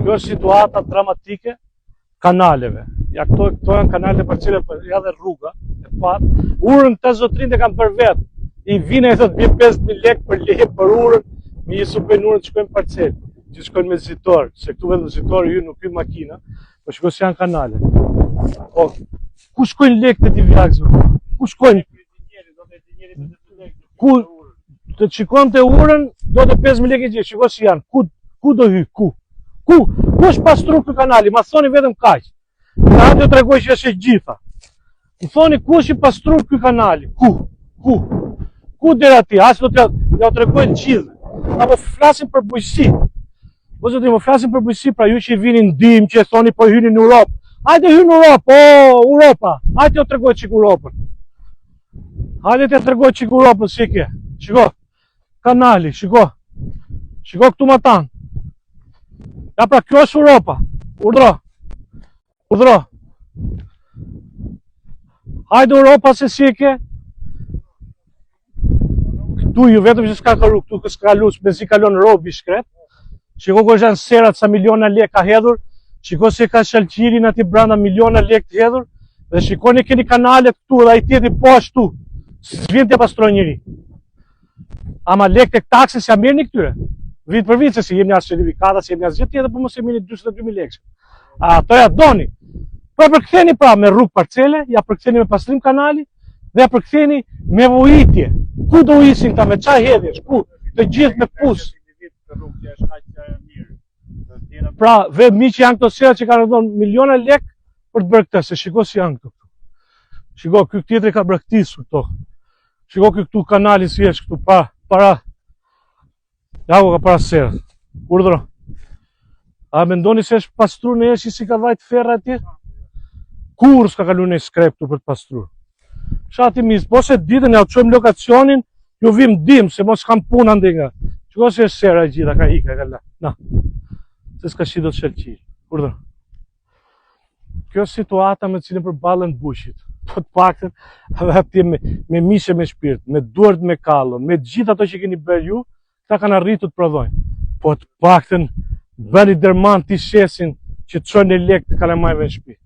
Kjo është situata dramatike kanaleve. Ja këto janë kanale për cilë ja dhe rruga e pat. Urën të zotrin e kam për vetë. I vine e thot bje 5.000 lek për leje për urën, mi jesu për urën të shkojnë parcel, që shkojnë me zitor, se këtu vetëm zitori ju nuk hynë makina, po shkojnë si janë kanale. O, ku shkojnë lek të divjakëzve? Ku shkojnë? Ku të qikon të urën, do të 5.000 lek e gjithë, shkojnë si janë, ku do hy, ku? Ku është pastru këtë kanali? Ma thoni vetëm kaq. Në anë të tregoj që është e gjitha. Më thoni ku është i pastru këtë kanali? Ku dhe ati? Asë do të ja tregojnë gjithë. Apo flasin për bujësi. Po zoti, më flasin për bujësi, pra ju që i vini ndim, që e thoni po hyni në Europë. Hajde hyni në Europë, Europa. Hajde jo tregoj qik Europën. Hajde të tregoj qik Europën, si ke. Shiko, kanali, shiko. Shiko këtu ma tanë. Ja pra kjo është Europa, urdhro. Hajde Europa se si e ke. Këtu ju vetëm që s'ka kalu, këtu s'ka kalu, me si kalon robi shkret. Shiko ko janë serat sa miliona lek ka hedhur, shiko se ka shalqirin ati branda miliona lek të hedhur, dhe shikoni keni kanalet këtu dhe i tjeti poshtu, s'vjen të pastroj njëri. Ama lek të takses ja mirë një këtyre. Vit për vit, se si jemi një certifikata, si jemi një gjithë tjetër, për mos e mini 22.000 lekë. Ato ja doni. Po e përktheni pra me rrugë parcele, ja përktheni me pastrim kanali, dhe ja përktheni me vujitje. Ku do isin ta me qa hedhjesh? Ku? Të gjithë me pus. Pra, vetë mi që janë këto sera që kanë rëndon miliona lekë për të bërë këtë, se shiko si janë këto. Shiko, kjo tjetëri ka braktisur këto. Shiko këtu kanali si jesh këtu, para. Ja ku ka para serët, urdhro. A mendoni se është pastru në eshi si ka vajt ferra atje? Kur s'ka kalu në skrep tu për të pastru? Shati mis, po se ditën ja u qojmë lokacionin, ju vim dim, se mos kam puna ndinga. Qëko se është sera e gjitha, ka hika, ka la. Na, se s'ka shi do të shelqir, urdhro. Kjo situata me cilën për balën bushit, po të pakten, edhe atje me mishe me shpirt, me duart me kallo, me gjitha ato që keni bërë ju, ta kanë arritur të prodhojnë. Po të pakten bëni dërman të shesin që të qojnë e lek të kalamajve në shpi.